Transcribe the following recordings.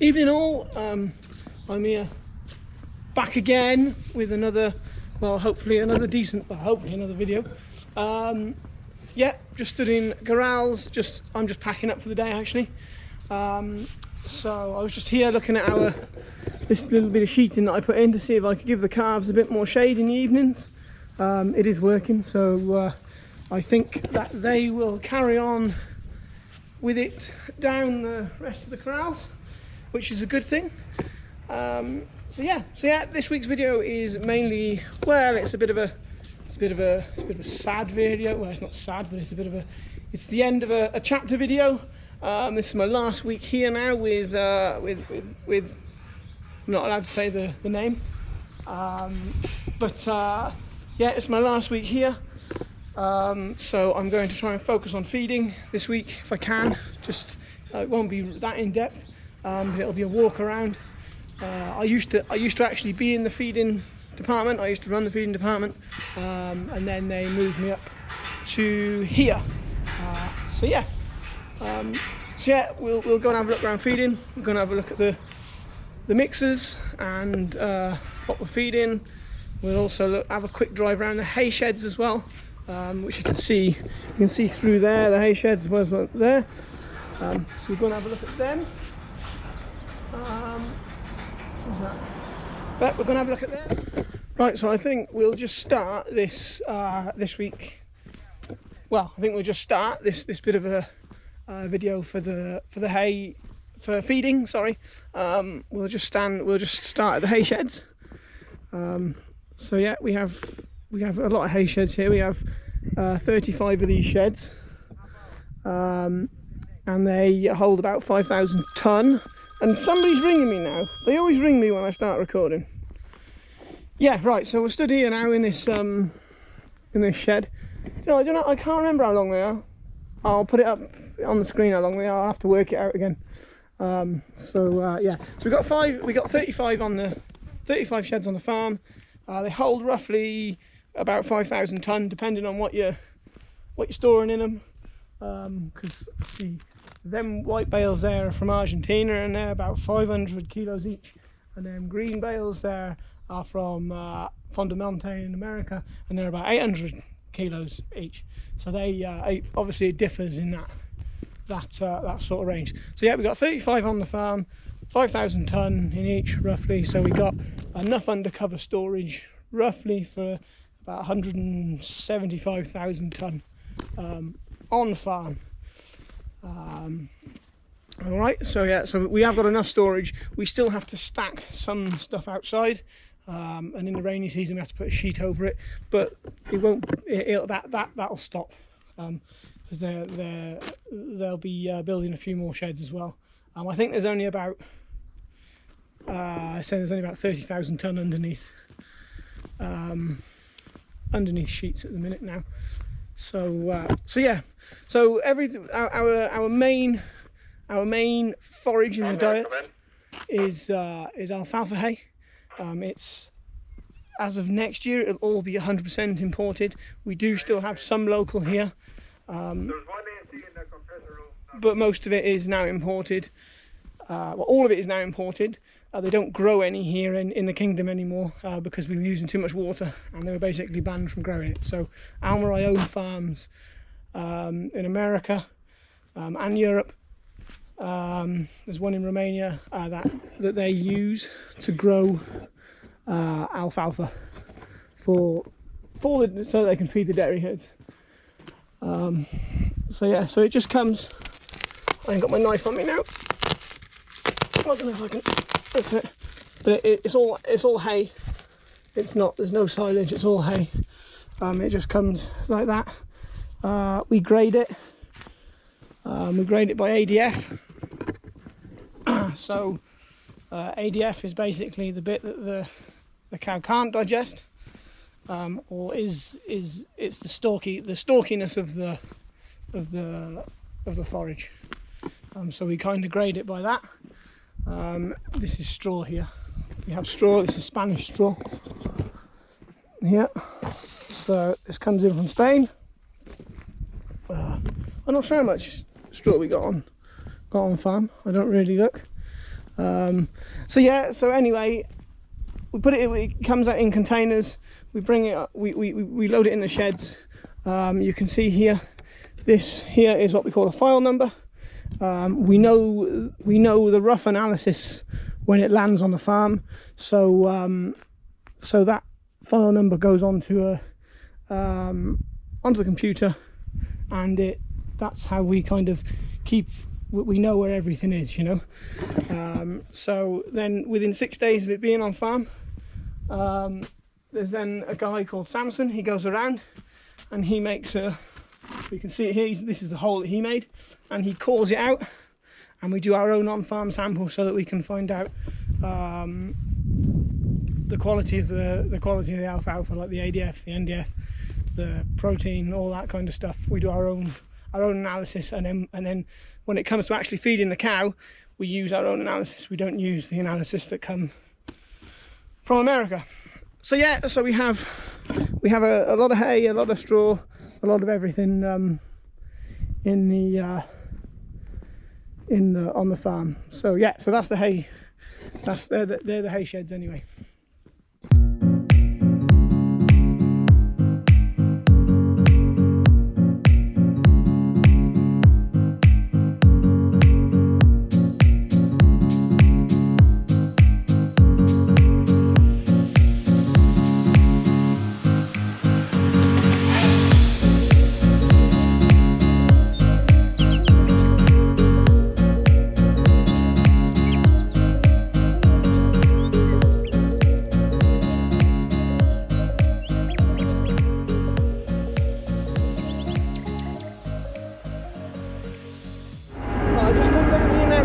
Evening all, I'm here back again with another, well hopefully another video. Yeah, just stood in Garal's, I'm just packing up for the day actually. So I was just here looking at this little bit of sheeting that I put in to see if I could give the calves a bit more shade in the evenings. It is working, so I think that they will carry on with it down the rest of the corrals, which is a good thing. So yeah, this week's video is mainly, well, it's a bit of a sad video. Well, it's not sad, but it's the end of a chapter video. This is my last week here now with I'm not allowed to say the name, but yeah, it's my last week here. So I'm going to try and focus on feeding this week if I can. Just it won't be that in depth, but it'll be a walk around. I used to actually be in the feeding department. I used to run the feeding department, and then they moved me up to here. So yeah, we'll go and have a look around feeding. We're going to have a look at the mixers and what we're feeding. We'll also have a quick drive around the hay sheds as well, which you can see through there. The hay sheds as well as there. So we're going to have a look at them. But we're going to have a look at that. Right, so I think we'll just start this week. Well, I think we'll just start this bit of a video for the hay, for feeding. Sorry, we'll just start at the hay sheds. So yeah, we have a lot of hay sheds here. We have 35 of these sheds, and they hold about 5,000 tonne. And somebody's ringing me now. They always ring me when I start recording. Yeah, right. So we're stood here now in this shed. I don't know. I can't remember how long they are. I'll put it up on the screen how long they are. I'll have to work it out again. Yeah. So we got 35 on the 35 sheds on the farm. They hold roughly about 5,000 tonne, depending on what you're storing in them. Because them white bales there are from Argentina, and they're about 500 kilos each, and them green bales there are from Fondamonte in America, and they're about 800 kilos each. So they obviously it differs in that sort of range. So yeah, we got 35 on the farm, 5,000 tonne in each roughly. So we got enough undercover storage roughly for about 175,000 tonne on farm. All right, so yeah, so we have got enough storage. We still have to stack some stuff outside, and in the rainy season we have to put a sheet over it, but it won't. That'll stop, because they'll be building a few more sheds as well. I think there's only about there's only about 30,000 tonne underneath sheets at the minute now. So yeah, so everything, our main forage in the diet is alfalfa hay. It's, as of next year, it'll all be 100% imported. We do still have some local here, but most of it is now imported. Well, all of it is now imported. They don't grow any here in the kingdom anymore, because we were using too much water, and they were basically banned from growing it. So Alma, I own farms in America and Europe. There's one in Romania that they use to grow alfalfa so they can feed the dairy herds. So yeah, so it just comes. I ain't got my knife on me now. I don't know if I can. Okay, but it's all hay. It's not. There's no silage. It's all hay. It just comes like that. We grade it. We grade it by ADF. So ADF is basically the bit that the cow can't digest, or it's the stalkiness of the forage. So we kind of grade it by that. This is straw here. We have straw. This is Spanish straw. Yeah. So this comes in from Spain. I'm not sure how much straw we got on farm. I don't really look. So yeah, so anyway, we put it comes out in containers, we bring it up, we load it in the sheds. You can see here, this here is what we call a file number. We know the rough analysis when it lands on the farm, so so that file number goes onto the computer, and that's how we kind of we know where everything is, you know. So then within 6 days of it being on farm, there's then a guy called Samson. He goes around and he makes you can see it here, this is the hole that he made, and he calls it out, and we do our own on-farm sample so that we can find out the quality of the alfalfa, like the ADF, the NDF, the protein, all that kind of stuff. We do our own analysis, and then when it comes to actually feeding the cow, we use our own analysis. We don't use the analysis that come from America. So yeah, so we have a lot of hay, a lot of straw, a lot of everything on the farm. So yeah, so that's the hay. They're the hay sheds anyway.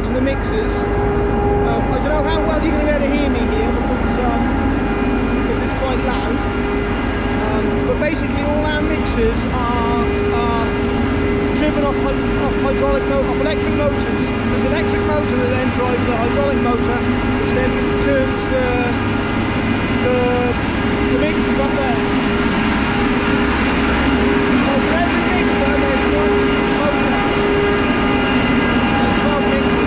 The mixers. I don't know how well you're going to be able to hear me here because it's quite loud. But basically, all our mixers are driven off electric motors. There's an electric motor that then drives a hydraulic motor, which then turns the mixers up there. So for every mixer, there's one motor. There's 12 mixers.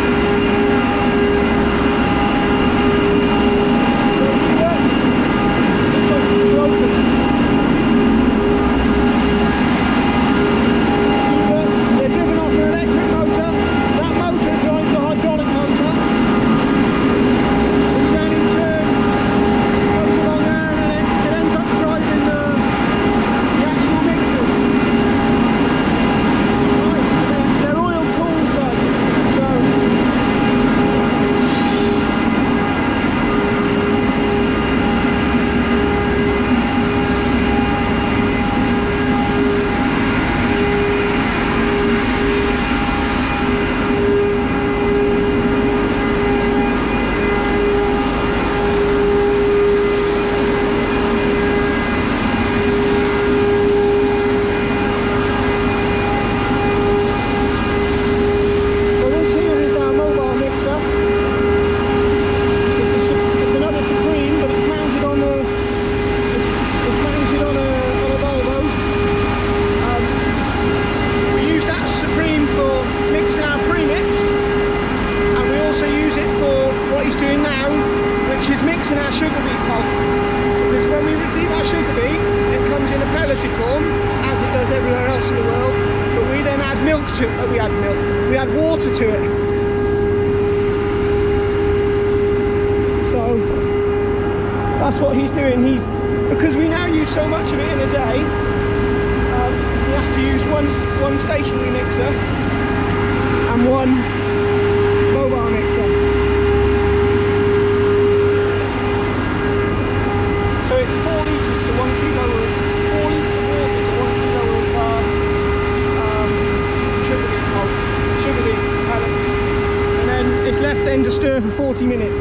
We add water to it. So that's what he's doing. Because we now use so much of it in a day, he has to use one stationary mixer and one mobile mixer. So it's 4 litres to 1 kilo of 4 litres of water to 1 kilo of sugar beet pellets, and then it's left then to stir for 40 minutes.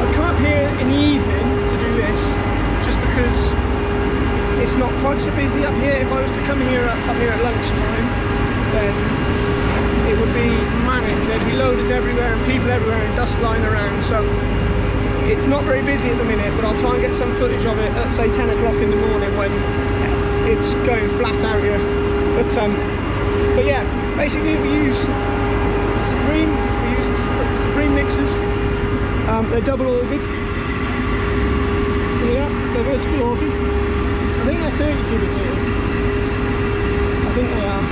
I've come up here in the evening to do this just because it's not quite so busy up here. If I was to come here up here at lunchtime, then it would be manic. There'd be loaders everywhere and people everywhere and dust flying around. So it's not very busy at the minute, but I'll try and get some footage of it at say 10 o'clock in the morning when it's going flat out here. But yeah, basically we use Supreme mixers. They're double augered. Yeah, they're vertical augers. I think they're 30 cubic meters. I think they are.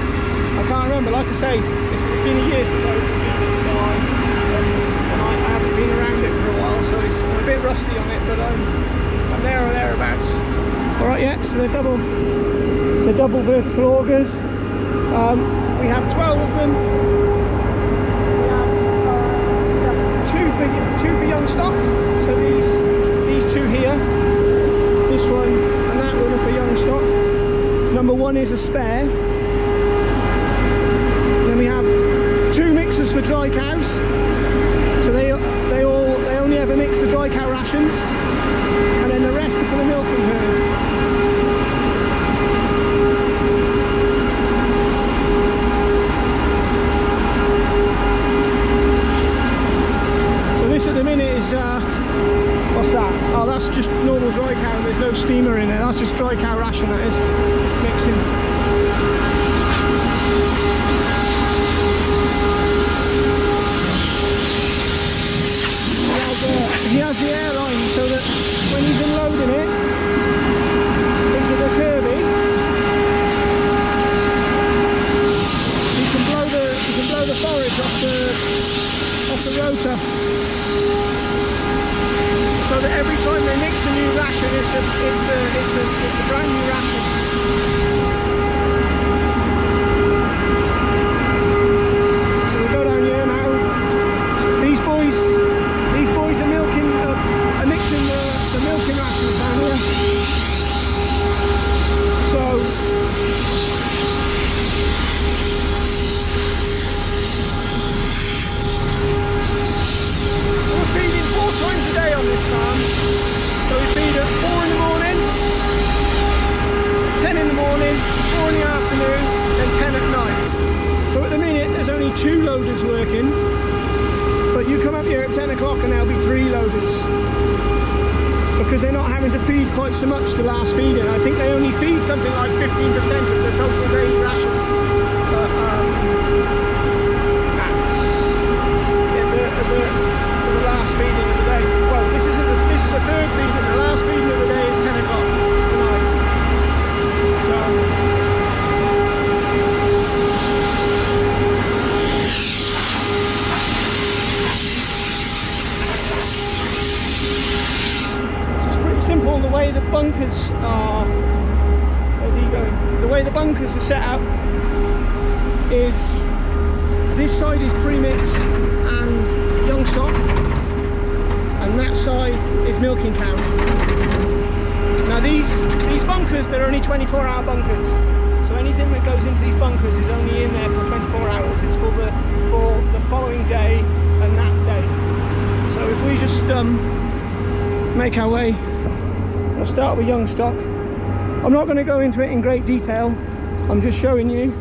I can't remember. Like I say, it's been a year since I was feeding, so I haven't been around it for a while, so I'm a bit rusty on it, but I'm there or thereabouts. All right, yeah. So they're double vertical augers. We have 12 of them. We have two for young stock. So these two here, this one and that one are for young stock. Number one is a spare. Then we have 2 mixers for dry cows. So they only ever mix the dry cow rations, and then the rest are for the milking herd. At the minute is what's that? Oh, that's just normal dry cow. There's no steamer in there. That's just dry cow ration, that is, mixing. He has the Ehrling so that when he's unloading it into the Kirby, he can blow the forage off the rotor, so that every time they mix a new ration, it's a brand new ration. So we go down here now. These boys are mixing the milking rations down here. So feeding 4 times a day on this farm. So we feed at 4 in the morning, 10 in the morning, 4 in the afternoon, and 10 at night. So at the minute there's only 2 loaders working, but you come up here at 10 o'clock and there'll be 3 loaders, because they're not having to feed quite so much the last feeding. I think they only feed something like 15% of the total day's ration. The last feeding of the day. Well, this is the 3rd feeding. The last feeding of the day is 10 o'clock tonight. So it's pretty simple. The way the bunkers are, where's he going? The way the bunkers are set up is this side is pre-mixed and young stock, and that side is milking cow. Now these bunkers, they're only 24-hour bunkers, so anything that goes into these bunkers is only in there for 24 hours. It's for the following day and that day. So if we just make our way, we'll start with young stock. I'm not going to go into it in great detail. I'm just showing you,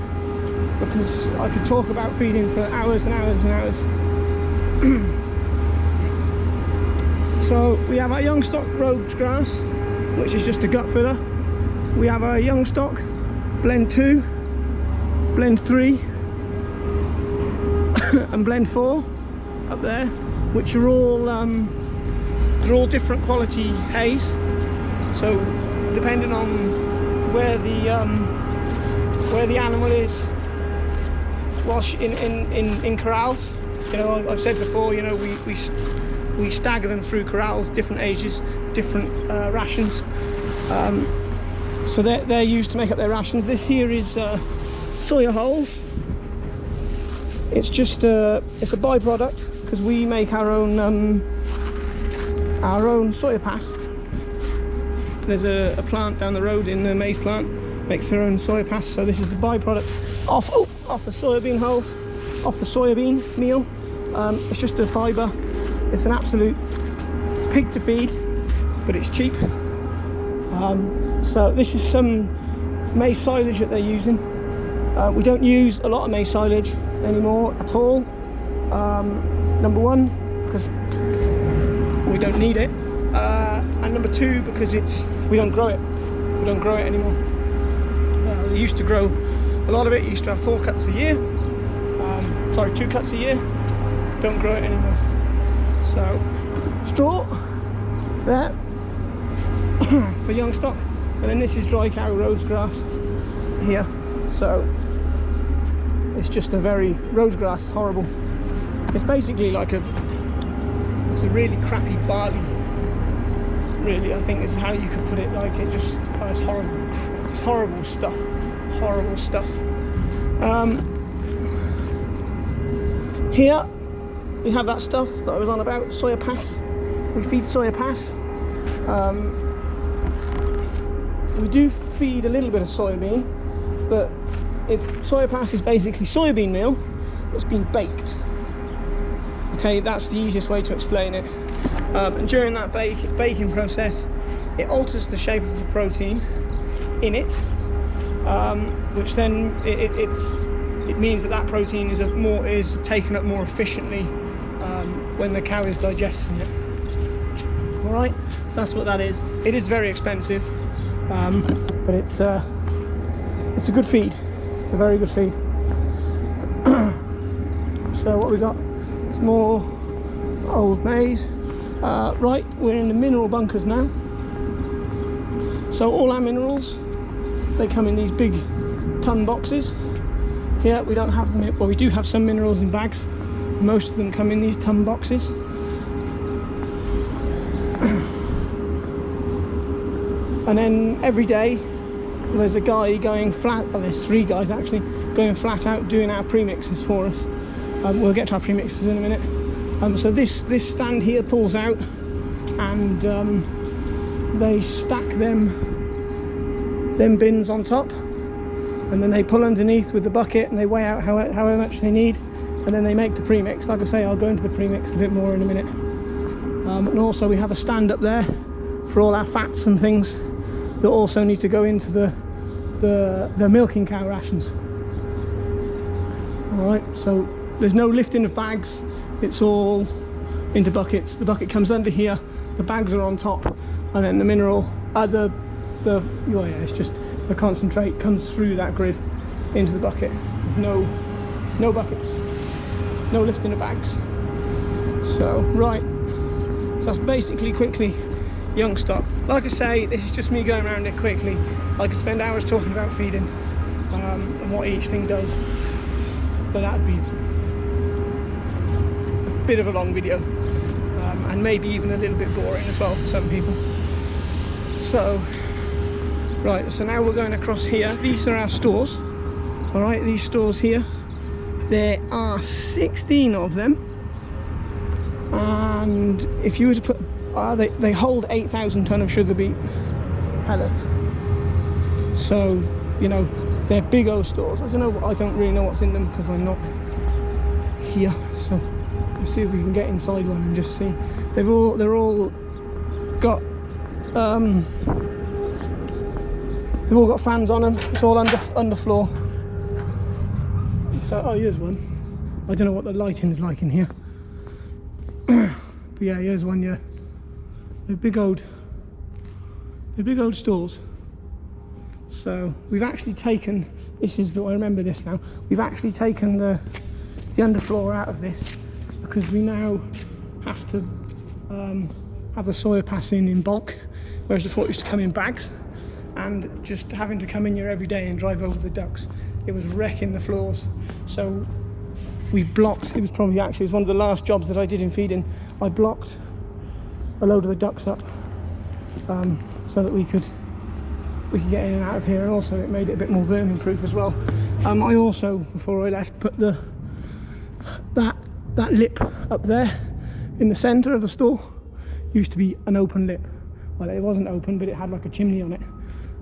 because I could talk about feeding for hours and hours and hours. So we have our young stock robed grass, which is just a gut filler. We have our young stock blend 2, blend 3 and blend 4 up there, which are all they're all different quality hays. So depending on where the animal is whilst in corrals, you know, I've said before, you know, we stagger them through corrals, different ages, different rations. So they're used to make up their rations. This here is soya hulls. It's just it's a byproduct, because we make our own soya pass. There's a plant down the road in the maize plant, makes their own soya pass. So this is the byproduct off the soybean hulls, off the soybean meal. It's just a fibre. It's an absolute pig to feed, but it's cheap. So this is some maize silage that they're using. We don't use a lot of maize silage anymore at all. Number one, because we don't need it, and number two, because we don't grow it. We don't grow it anymore. We used to grow a lot of it. Used to have 4 cuts a year. 2 cuts a year. Don't grow it anymore. So straw there for young stock, and then this is dry cow Rhodes grass here. So it's just a very Rhodes grass, horrible. It's basically like it's a really crappy barley. Really, I think is how you could put it. Like it's horrible. It's horrible stuff. Horrible stuff. Here we have that stuff that I was on about, soya pass. We feed soya pass. We do feed a little bit of soybean, but soya pass is basically soybean meal that's been baked. Okay, that's the easiest way to explain it. And during that baking process, it alters the shape of the protein in it, which then it means that protein is taken up more efficiently when the cow is digesting it. All right, so that's what that is. It is very expensive, but it's a good feed. It's a very good feed. So what we got? It's more old maize. Right, we're in the mineral bunkers now. So all our minerals, they come in these big ton boxes. Here we don't have them, well, we do have some minerals in bags. Most of them come in these ton boxes. And then every day there's a guy going flat, well, there's 3 guys actually, going flat out doing our premixes for us. We'll get to our premixes in a minute. So this stand here pulls out, and they stack them bins on top, and then they pull underneath with the bucket and they weigh out however much they need, and then they make the premix. Like I say, I'll go into the premix a bit more in a minute. And also we have a stand up there for all our fats and things that also need to go into the milking cow rations. Alright, so there's no lifting of bags, it's all into buckets. The bucket comes under here, the bags are on top, and then the mineral, it's just the concentrate comes through that grid into the bucket. There's no buckets, no lifting of bags. So right, so that's basically quickly young stock. Like I say, this is just me going around it quickly. I could spend hours talking about feeding and what each thing does, but that'd be a bit of a long video, and maybe even a little bit boring as well for some people. So right, so now we're going across here. These are our stores. All right, these stores here, there are 16 of them, and if you were to put they hold 8,000 ton of sugar beet pellets. So, you know, they're big old stores. I don't really know what's in them because I'm not here. So let's see if we can get inside one and just see. They're all got they've all got fans on them. It's all underfloor. So here's one. I don't know what the lighting is like in here. But yeah, here's one. Yeah. They're big old stalls. So we've actually taken, I remember this now, we've actually taken the underfloor out of this because we now have to have the soya pass in bulk, whereas before it used to come in bags, and just having to come in here every day and drive over the ducts, it was wrecking the floors. So we blocked, it was one of the last jobs that I did in feeding. I blocked a load of the ducts up so that we could get in and out of here, and also it made it a bit more vermin proof as well. I also, before I left, put that lip up there in the centre of the store. Used to be an open lip. Well, it wasn't open, but it had like a chimney on it.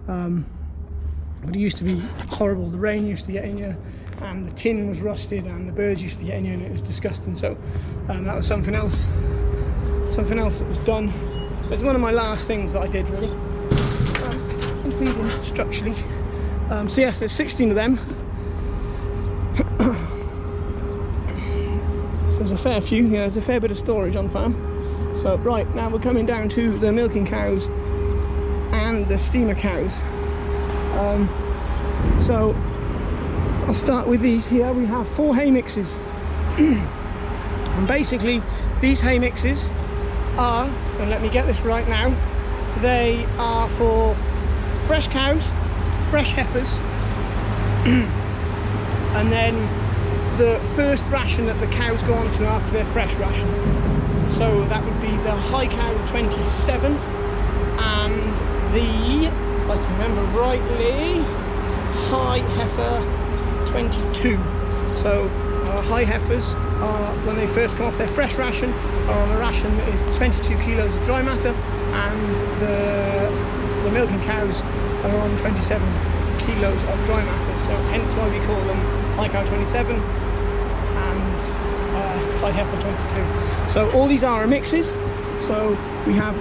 But it used to be horrible. The rain used to get in here, and the tin was rusted, and the birds used to get in here, and it was disgusting. So that was something else that was done. It's one of my last things that I did, really, in feeding structurally. So yes, there's 16 of them. So there's a fair few. Yeah, there's a fair bit of storage on farm. So right, now we're coming down to the milking cows and the steamer cows. So I'll start with these here. We have 4 hay mixes. And basically these hay mixes are, and let me get this right now, they are for fresh cows, fresh heifers, and then the first ration that the cows go on to after their fresh ration. So that would be the high cow 27 and the, if I can remember rightly, high heifer 22. So high heifers are, when they first come off their fresh ration, are on a ration that is 22 kilos of dry matter, and the milking cows are on 27 kilos of dry matter. So hence why we call them high cow 27 and high heifer 22. So all these are mixes. So we have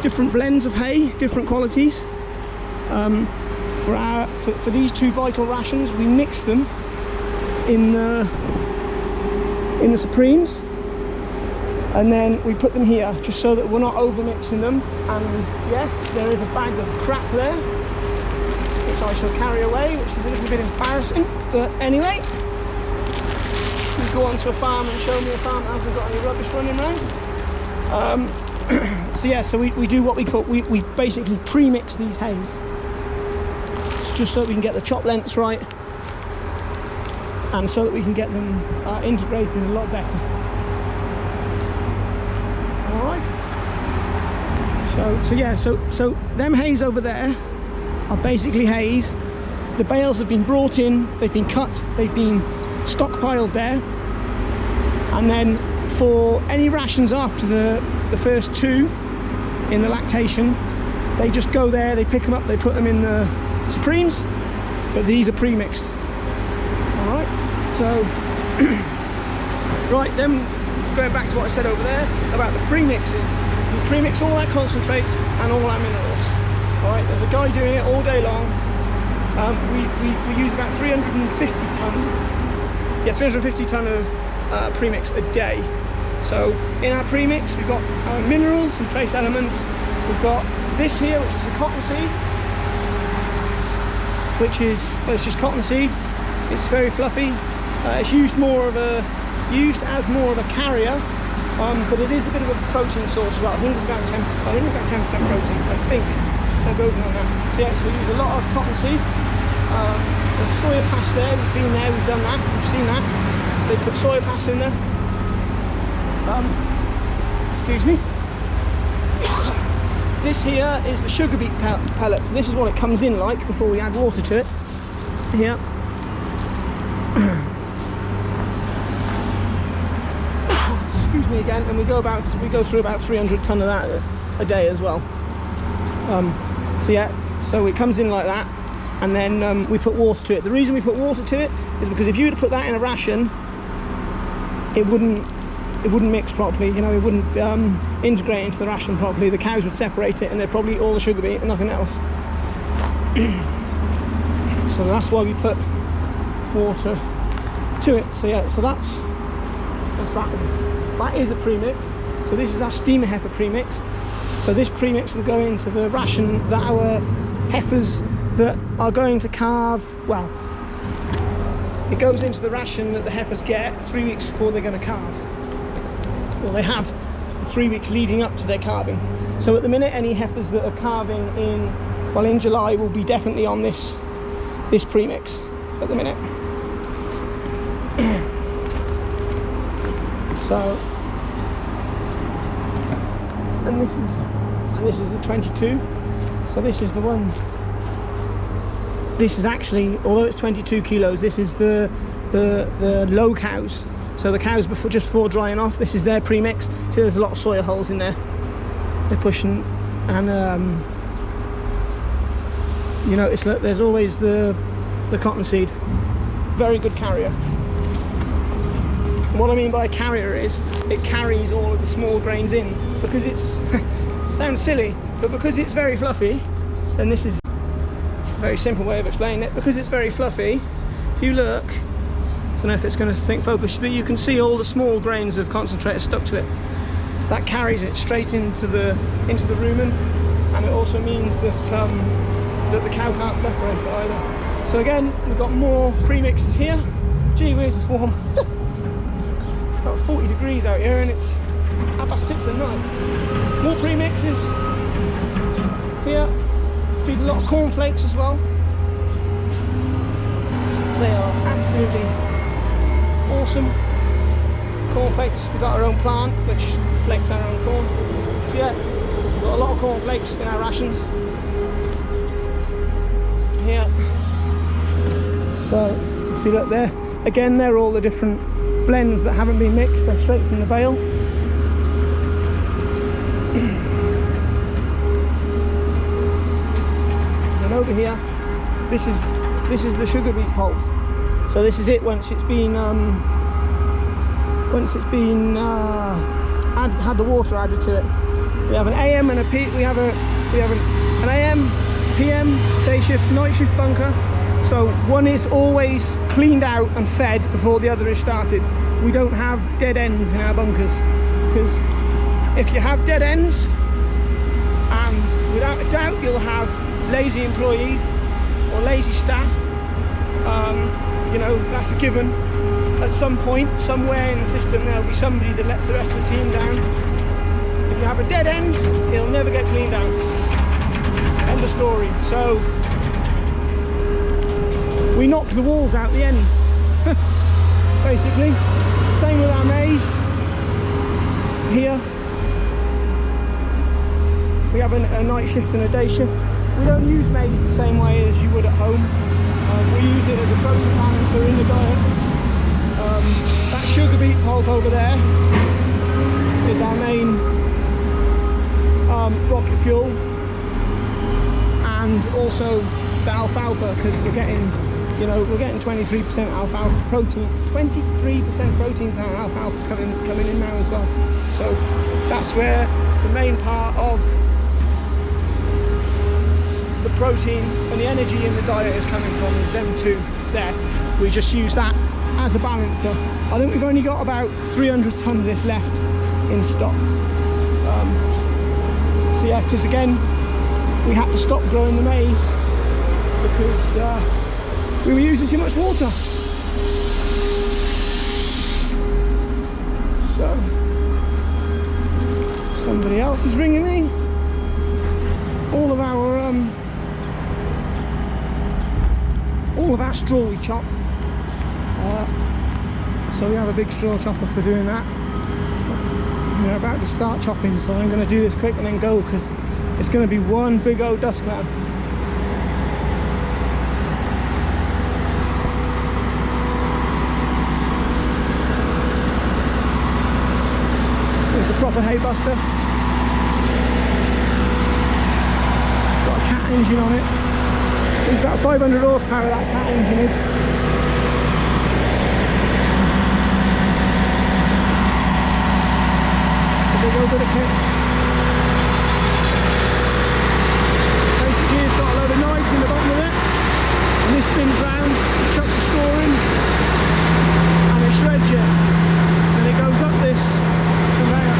different blends of hay, different qualities. For these 2 vital rations, we mix them in the Supremes, and then we put them here just so that we're not over mixing them. And yes, there is a bag of crap there which I shall carry away, which is a little bit embarrassing, but anyway, we go on to a farm and show me a farm that hasn't got any rubbish running around. So yeah, so we do what we call, we basically pre-mix these hays, just so we can get the chop lengths right, and so that we can get them integrated a lot better. Alright, so them hays over there are basically hays. The bales have been brought in, they've been cut, they've been stockpiled there, and then for any rations after the first 2 in the lactation, they just go there, they pick them up, they put them in the Supremes, but these are pre-mixed. Alright, so right, then going back to what I said over there about the pre-mixes, we pre-mix all our concentrates and all our minerals. Alright, there's a guy doing it all day long. We use about 350 tonne of premix a day. So in our premix we've got our minerals and trace elements. We've got this here, which is a cottonseed, which is, well, it's just cottonseed. It's very fluffy. It's used as more of a carrier, but it is a bit of a protein source as well. I think it's about 10%. I think it's about 10% protein. I think. I'll go on that. So yeah, so we use a lot of cottonseed. There's soya pass there. We've been there. We've done that. We've seen that. So they put soya pass in there. Excuse me. This here is the sugar beet pellets. This is what it comes in like before we add water to it. Here. Excuse me again. And we go through about 300 tonne of that a day as well. So yeah, so it comes in like that, and then we put water to it. The reason we put water to it is because if you were to put that in a ration, it wouldn't mix properly. You know, it wouldn't integrate into the ration properly. The cows would separate it, and they'd probably eat all the sugar beet and nothing else. So that's why we put water to it. So yeah, so that's that one. That is a premix. So this is our steamer heifer premix. So this premix will go into the ration that our heifers that are going to calve, well, it goes into the ration that the heifers get 3 weeks before they're going to calve. Well, they have the 3 weeks leading up to their calving. So at the minute, any heifers that are calving in July will be definitely on this premix at the minute. So, and this is the 22. So this is the one. This is actually, although it's 22 kilos, this is the low cows. So the cows just before drying off, this is their premix. See, there's a lot of soya hulls in there. They're pushing, and you notice that there's always the cottonseed. Very good carrier. And what I mean by a carrier is it carries all of the small grains in, because it's sounds silly, but because it's very fluffy. And this is a very simple way of explaining it. Because it's very fluffy, if you look, I don't know if it's going to focus, but you can see all the small grains of concentrate stuck to it. that carries it straight into the rumen, and it also means that that the cow can't separate it either. So again, we've got more premixes here. Gee whiz, it's warm. It's about 40 degrees out here and it's 6:30 at night. More premixes here. Feed a lot of cornflakes as well. They are absolutely awesome. Cornflakes, we've got our own plant which flakes our own corn. So yeah, we've got a lot of cornflakes in our rations here. So see that there? Again, they're all the different blends that haven't been mixed, they're straight from the bale. And over here, this is the sugar beet pulp. So this is it once it's been had the water added to it. We have an AM and a P. We have an AM, PM, day shift, night shift bunker. So one is always cleaned out and fed before the other is started. We don't have dead ends in our bunkers, because if you have dead ends, and without a doubt you'll have lazy employees or lazy staff, you know, that's a given. At some point, somewhere in the system, there'll be somebody that lets the rest of the team down. If you have a dead end, it'll never get cleaned out. End of story. So we knock the walls out the end, basically. Same with our maize here. We have a night shift and a day shift. We don't use maize the same way as you would at home. We use it as a protein balancer in the diet. That sugar beet pulp over there is our main rocket fuel, and also the alfalfa, because we're getting, you know, we're getting 23% alfalfa protein, 23% proteins out of alfalfa coming in now as well. So that's where the main part of the protein and the energy in the diet is coming from, is them two there. We just use that as a balancer. I think we've only got about 300 tonne of this left in stock. So yeah, because again, we had to stop growing the maize because we were using too much water. So somebody else is ringing me. All of our straw we chop. So we have a big straw chopper for doing that. We're about to start chopping, so I'm going to do this quick and then go, because it's going to be one big old dust cloud. So it's a proper hay buster. It's got a cat engine on it. It's about 500 horsepower, that cat engine is. Big old bit of kit. Basically, it's got a load of knives in the bottom of it, and this spins round, it chucks the straw in, and it shreds it, and it goes up this conveyor.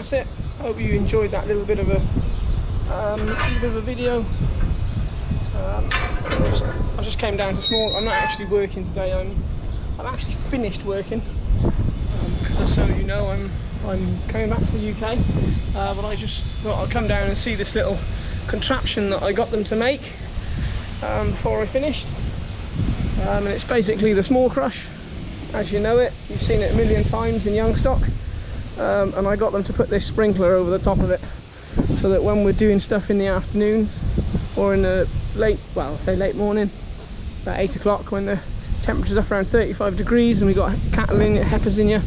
that's it. Hope you enjoyed that little bit of a video. I just came down to small. I'm not actually working today. I'm actually finished working because, so you know, I'm coming back to the UK. But I just thought I'd come down and see this little contraption that I got them to make before I finished. And it's basically the small crush, as you know it. You've seen it a million times in young stock. And I got them to put this sprinkler over the top of it, so that when we're doing stuff in the afternoons or in the late morning, about 8 o'clock, when the temperature's up around 35 degrees and we've got cattle in, heifers in you,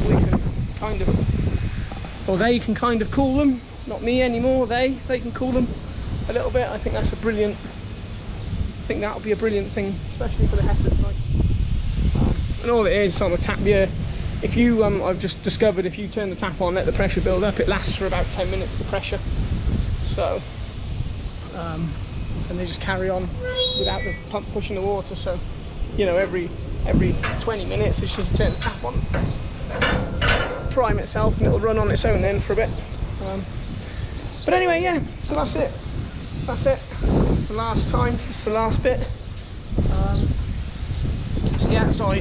we can kind of, or they can kind of cool them. Not me anymore. They can cool them a little bit. I think that's a brilliant. I think that'll be a brilliant thing, especially for the heifers. Like, and all it is on the tap here. If you, I've just discovered, if you turn the tap on, let the pressure build up, it lasts for about 10 minutes, the pressure. So, and they just carry on without the pump pushing the water. So, you know, every 20 minutes, it's just turn the tap on, prime itself, and it'll run on its own then for a bit. But anyway, yeah. So that's it. That's it. It's the last time. It's the last bit. So yeah. So I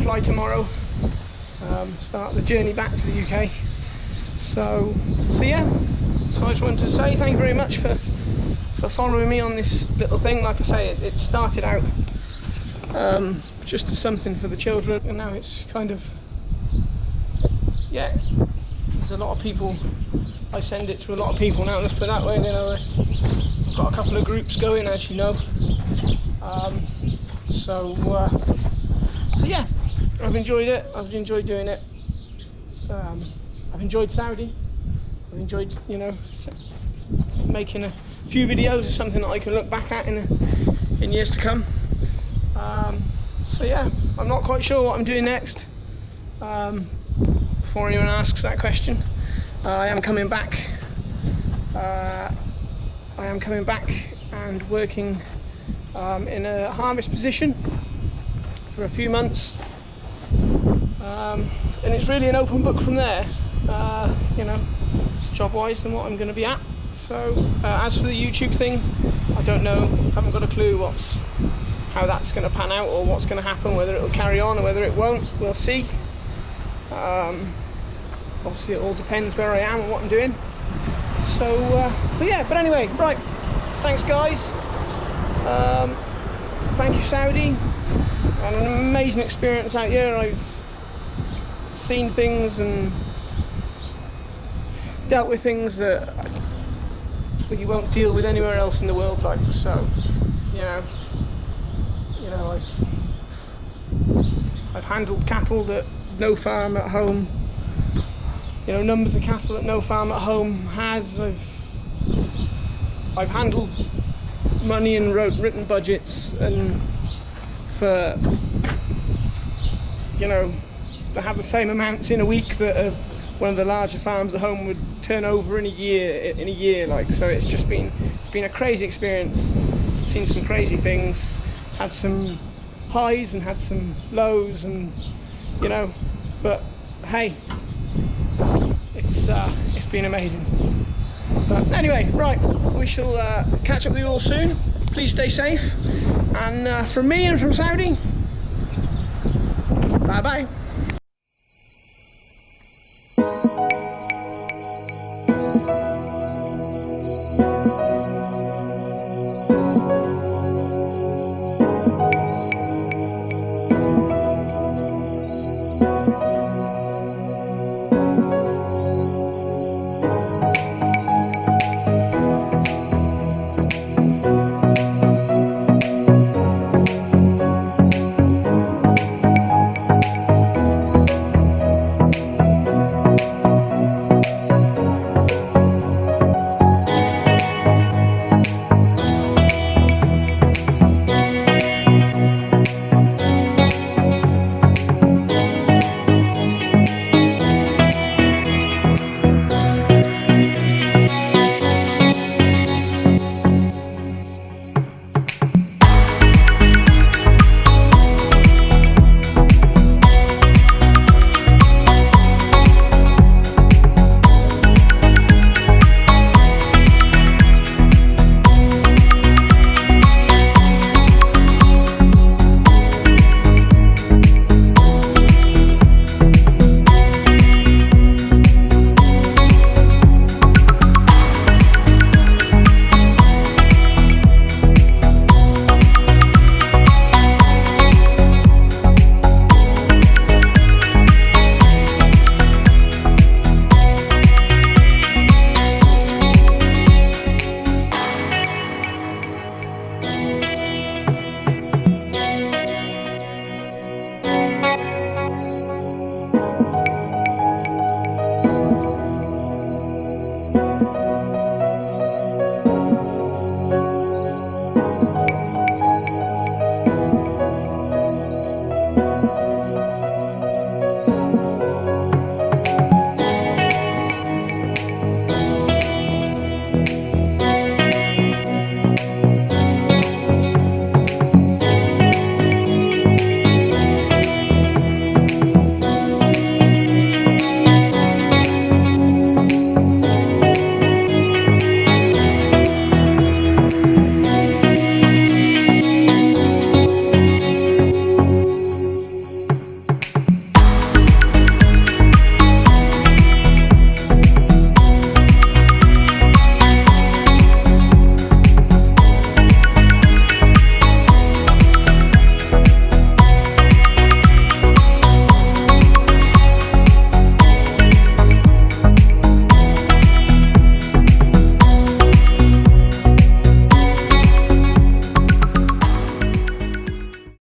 fly tomorrow, start the journey back to the UK. So yeah, so I just wanted to say thank you very much for following me on this little thing. Like I say, it started out just as something for the children, and now it's kind of, yeah, there's a lot of people, I send it to a lot of people now, let's put it that way. You know, I've got a couple of groups going, as you know. So yeah, I've enjoyed it. I've enjoyed doing it. I've enjoyed Saudi. I've enjoyed, you know, making a few videos of something that I can look back at in years to come. So yeah, I'm not quite sure what I'm doing next. Before anyone asks that question, I am coming back. I am coming back and working in a harvest position for a few months. And it's really an open book from there, you know, job wise, and what I'm going to be at. So as for the YouTube thing, I don't know, haven't got a clue how that's going to pan out or what's going to happen, whether it'll carry on or whether it won't. We'll see. Obviously it all depends where I am and what I'm doing. So yeah, but anyway, right, thanks guys. Thank you, Saudi. Had an amazing experience out here. I've seen things and dealt with things that you won't deal with anywhere else in the world. Like, so, you know, I've handled cattle that no farm at home, you know, numbers of cattle that no farm at home has. I've handled money and written budgets, and for, you know, to have the same amounts in a week that one of the larger farms at home would turn over in a year. Like, so it's been a crazy experience. Seen some crazy things, had some highs and had some lows, and you know, but hey, it's been amazing. But anyway, right, we shall catch up with you all soon. Please stay safe, and from me and from Saudi, bye bye.